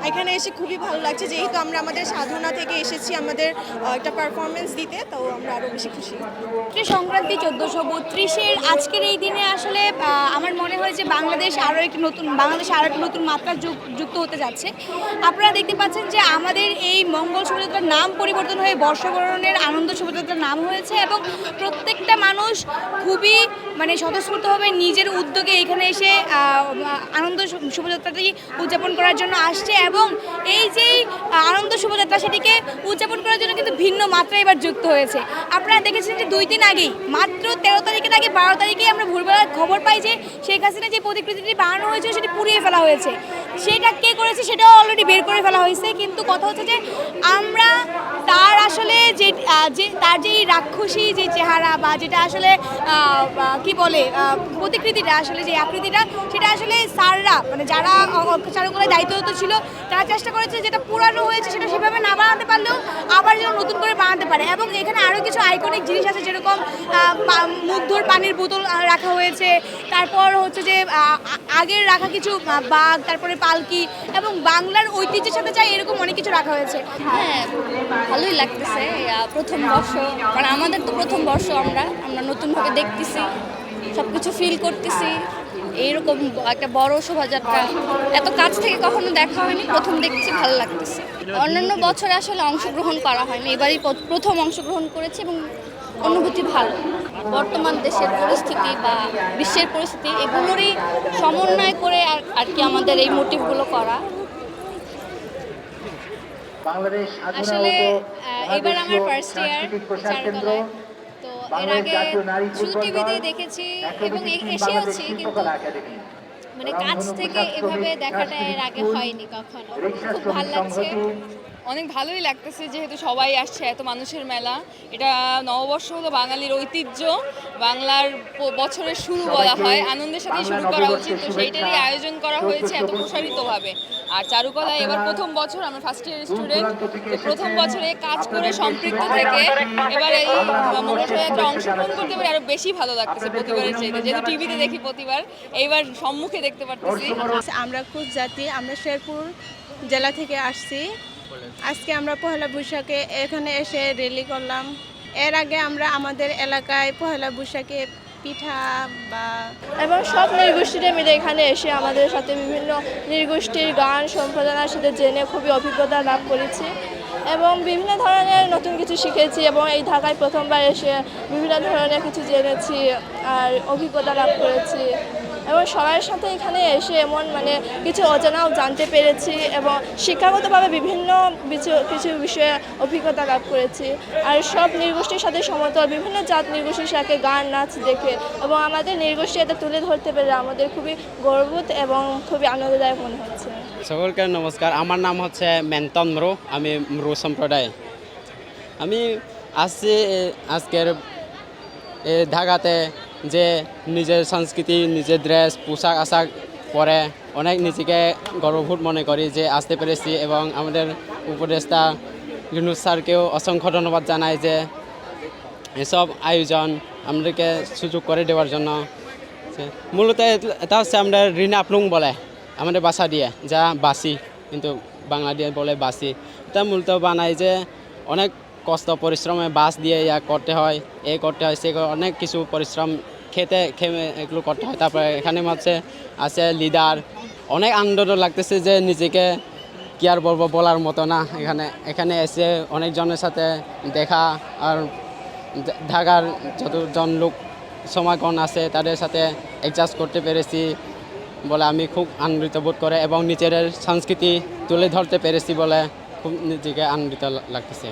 এখানে এসে খুবই ভালো লাগছে, যেহেতু আমরা আমাদের সাধনা থেকে এসেছি আমাদের একটা পারফরমেন্স দিতে, তো আমরা আরও বেশি খুশি। সংক্রান্তি 1432-এর আজকের এই দিনে আসলে আমার মনে হয় যে বাংলাদেশ আরও একটি নতুন মাত্রা যুক্ত হতে যাচ্ছে। আপনারা দেখতে পাচ্ছেন যে আমাদের এই মঙ্গল শোভাযাত্রার নাম পরিবর্তন হয়ে বর্ষবরণের আনন্দ শোভাযাত্রার নাম হয়েছে এবং প্রত্যেকটা মানুষ খুবই স্বতঃস্ফূর্তভাবে নিজের উদ্যোগে এখানে এসে আনন্দ শোভাযাত্রাটি উদযাপন করার জন্য আসছে এবং এই যে আনন্দ শোভাযাত্রা সেটিকে উদযাপন করার জন্য কিন্তু ভিন্ন মাত্রা এবার যুক্ত হয়েছে। আপনারা দেখেছেন যে 2 দিন আগেই, মাত্র 13 তারিখের আগে 12 তারিখে আমরা ভোরবেলা খবর পাই যে শেখ হাসিনা যে প্রতিকৃতিটি বানানো হয়েছিল সেটি পুড়িয়ে ফেলা হয়েছে। সেটা কে করেছে সেটাও অলরেডি বের করে ফেলা হয়েছে, কিন্তু কথা হচ্ছে যে আমরা তার আসলে তার যে রাক্ষসী যে চেহারা বা যেটা আসলে কি বলে প্রতিকৃতিটা, আসলে যে আকৃতিটা, সেটা আসলে স্যাররা যারা চারুকলায় দায়িত্বরত ছিল তারা চেষ্টা করেছে যেটা পুরানো হয়েছে সেটা সেভাবে না বানাতে পারলেও আবার যেন নতুন করে বানাতে পারে। এবং এখানে আরও কিছু আইকনিক জিনিস আছে, যেরকম মুগ্ধর পানির বোতল রাখা হয়েছে, তারপর হচ্ছে যে আগের রাখা কিছু বাঘ, তারপরে পালকি এবং বাংলার ঐতিহ্যের সাথে চাই এরকম অনেক কিছু রাখা হয়েছে। হ্যাঁ, ভালোই লাগতেছে। প্রথম বর্ষ, কারণ আমাদের তো প্রথম বর্ষ, আমরা নতুনভাবে দেখতেছি, সব কিছু ফিল করতেছি। এইরকম একটা বড় শোভাযাত্রা এত কাছ থেকে কখনো দেখা হয়নি, প্রথম দেখছি, ভালো লাগতেছে। অন্যান্য বছরে আসলে অংশগ্রহণ করা হয়নি, এবারই প্রথম অংশগ্রহণ করেছি এবং অনুভূতি ভালো। বর্তমান দেশের পরিস্থিতি বা বিশ্বের পরিস্থিতি এগুলোরই সমন্বয় করে আর কি আমাদের এই মোটিভগুলো করা। আসলে এবার আমার ফার্স্ট ইয়ার চারুকলায়, তো এর আগে শুধু টিভিতেই দেখেছি এবং এসেওছি, কিন্তু কাছ থেকে এভাবে দেখাটা এর আগে হয়নি কখনো। খুব ভালো লাগছে। অনেক ভালোই লাগতেছে, যেহেতু সবাই আসছে, এত মানুষের মেলা। এটা নববর্ষ হলো বাঙালির ঐতিহ্য, বাংলার বছরের শুরু বলা হয়, আনন্দের সাথে শুরু করা উচিত, তো সেইটারই আয়োজন করা হয়েছে এত প্রসারিতভাবে। আর চারুকলায় এবার প্রথম বছর, আমরা ফার্স্ট ইয়ার স্টুডেন্ট, তো প্রথম বছরে কাজ করে সম্পৃক্ত থেকে এবার এই মঙ্গল শোভাযাত্রা অংশগ্রহণ করতে পারে আরও বেশি ভালো লাগতেছে প্রতিবারের চাইতে, যেহেতু টিভিতে দেখি প্রতিবার, এইবার সম্মুখে দেখতে পারতেছি। আমরা খুব জাতি, আমরা শেরপুর জেলা থেকে আসছি। আজকে আমরা পহেলা বৈশাখে এখানে এসে র্যালি করলাম। এর আগে আমরা আমাদের এলাকায় পহেলা বৈশাখে পিঠা বা এবং সব নৃগোষ্ঠীরা মিলে এখানে এসে আমাদের সাথে বিভিন্ন নৃগোষ্ঠীর গান সম্প্রদায়ের সাথে জেনে খুবই অভিজ্ঞতা লাভ করেছি এবং বিভিন্ন ধরনের নতুন কিছু শিখেছি এবং এই ঢাকায় প্রথমবার এসে বিভিন্ন ধরনের কিছু জেনেছি আর অভিজ্ঞতা লাভ করেছি এবং সবার সাথে এখানে এসে এমন কিছু অজানাও জানতে পেরেছি এবং শিক্ষাগতভাবে বিভিন্ন কিছু বিষয়ে অভিজ্ঞতা লাভ করেছি। আর সব নৃগোষ্ঠীর সাথে সমতল বিভিন্ন জাত নৃগোষ্ঠীর সাথে গান নাচ দেখে এবং আমাদের নৃগোষ্ঠী এটা তুলে ধরতে পেরে আমাদের খুবই গর্ববোধ এবং খুবই আনন্দদায়ক মনে হচ্ছে। সকলকে নমস্কার, আমার নাম হচ্ছে মেন্তন ম্রো, আমি ম্রো সম্প্রদায়। আমি আসছি আজকের ঢাকাতে, যে নিজের সংস্কৃতি, নিজের ড্রেস পোশাক আশাক পরে অনেক নিজেকে গর্ববোধ মনে করি যে আসতে পেরেছি এবং আমাদের উপদেষ্টা ইউনুস স্যারকেও অসংখ্য ধন্যবাদ জানাই যে এসব আয়োজন আমাদেরকে সুযোগ করে দেওয়ার জন্য। মূলত এটা হচ্ছে আমাদের রিনা আপলুং বলে আমাদের ভাষা দিয়ে, যা বাসি, কিন্তু বাংলা দিয়ে বলে বাসি। এটা মূলত বানায় যে অনেক কষ্ট পরিশ্রমে বাস দিয়ে করতে হয়, করতে হয়, সে অনেক কিছু পরিশ্রম খেতে এগুলো করতে হয়। তারপরে এখানে আছে লিডার, অনেক আনন্দ লাগতেছে যে নিজেকে কি আর বলবো, বলার মতো না। এখানে এসে অনেকজনের সাথে দেখা আর ঢাকার যতজন লোক সমাগম আছে তাদের সাথে অ্যাডজাস্ট করতে পেরেছি বলে আমি খুব আনন্দিত বোধ করে এবং নিজের সংস্কৃতি তুলে ধরতে পেরেছি বলে খুব নিজেকে আনন্দিত লাগতেছে।